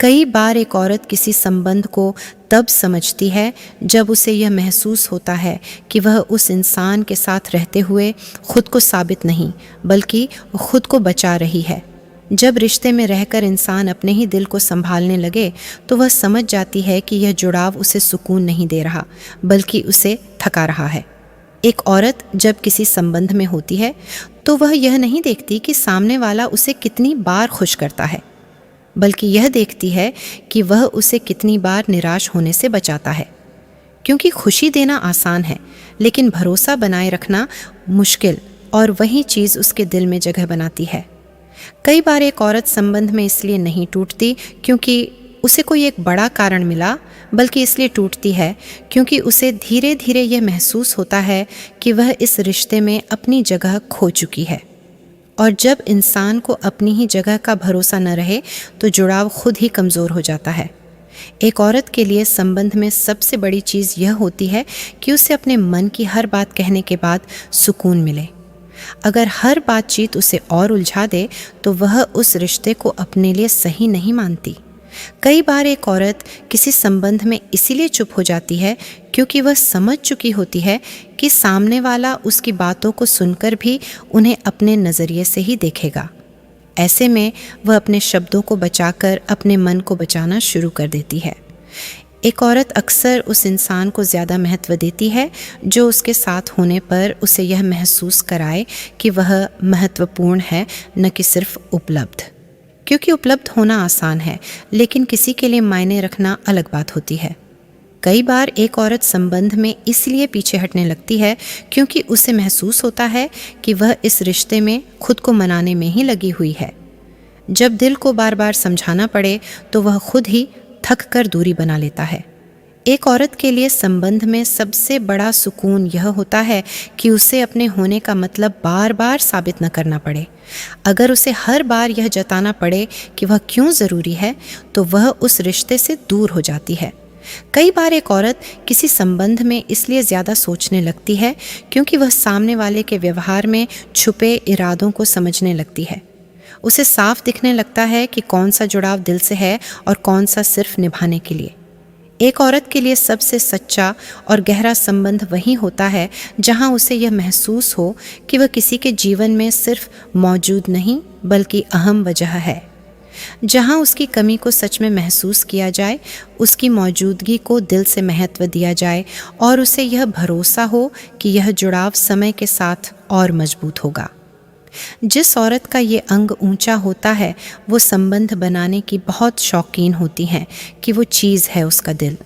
कई बार एक औरत किसी संबंध को तब समझती है जब उसे यह महसूस होता है कि वह उस इंसान के साथ रहते हुए खुद को साबित नहीं बल्कि खुद को बचा रही है। जब रिश्ते में रहकर इंसान अपने ही दिल को संभालने लगे तो वह समझ जाती है कि यह जुड़ाव उसे सुकून नहीं दे रहा बल्कि उसे थका रहा है। एक औरत जब किसी संबंध में होती है तो वह यह नहीं देखती कि सामने वाला उसे कितनी बार खुश करता है, बल्कि यह देखती है कि वह उसे कितनी बार निराश होने से बचाता है। क्योंकि खुशी देना आसान है लेकिन भरोसा बनाए रखना मुश्किल, और वही चीज़ उसके दिल में जगह बनाती है। कई बार एक औरत संबंध में इसलिए नहीं टूटती क्योंकि उसे कोई एक बड़ा कारण मिला, बल्कि इसलिए टूटती है क्योंकि उसे धीरे धीरे यह महसूस होता है कि वह इस रिश्ते में अपनी जगह खो चुकी है। और जब इंसान को अपनी ही जगह का भरोसा न रहे तो जुड़ाव खुद ही कमज़ोर हो जाता है। एक औरत के लिए संबंध में सबसे बड़ी चीज़ यह होती है कि उसे अपने मन की हर बात कहने के बाद सुकून मिले। अगर हर बातचीत उसे और उलझा दे तो वह उस रिश्ते को अपने लिए सही नहीं मानती। कई बार एक औरत किसी संबंध में इसीलिए चुप हो जाती है क्योंकि वह समझ चुकी होती है कि सामने वाला उसकी बातों को सुनकर भी उन्हें अपने नज़रिए से ही देखेगा। ऐसे में वह अपने शब्दों को बचाकर अपने मन को बचाना शुरू कर देती है। एक औरत अक्सर उस इंसान को ज़्यादा महत्व देती है जो उसके साथ होने पर उसे यह महसूस कराए कि वह महत्वपूर्ण है, न कि सिर्फ उपलब्ध। क्योंकि उपलब्ध होना आसान है लेकिन किसी के लिए मायने रखना अलग बात होती है। कई बार एक औरत संबंध में इसलिए पीछे हटने लगती है क्योंकि उसे महसूस होता है कि वह इस रिश्ते में खुद को मनाने में ही लगी हुई है। जब दिल को बार बार समझाना पड़े तो वह खुद ही थक कर दूरी बना लेता है। एक औरत के लिए संबंध में सबसे बड़ा सुकून यह होता है कि उसे अपने होने का मतलब बार बार साबित न करना पड़े। अगर उसे हर बार यह जताना पड़े कि वह क्यों ज़रूरी है तो वह उस रिश्ते से दूर हो जाती है। कई बार एक औरत किसी संबंध में इसलिए ज़्यादा सोचने लगती है क्योंकि वह सामने वाले के व्यवहार में छुपे इरादों को समझने लगती है। उसे साफ दिखने लगता है कि कौन सा जुड़ाव दिल से है और कौन सा सिर्फ निभाने के लिए। एक औरत के लिए सबसे सच्चा और गहरा संबंध वही होता है जहां उसे यह महसूस हो कि वह किसी के जीवन में सिर्फ मौजूद नहीं बल्कि अहम वजह है। जहां उसकी कमी को सच में महसूस किया जाए, उसकी मौजूदगी को दिल से महत्व दिया जाए और उसे यह भरोसा हो कि यह जुड़ाव समय के साथ और मजबूत होगा। जिस औरत का ये अंग ऊंचा होता है वो संबंध बनाने की बहुत शौकीन होती हैं कि वो चीज़ है उसका दिल।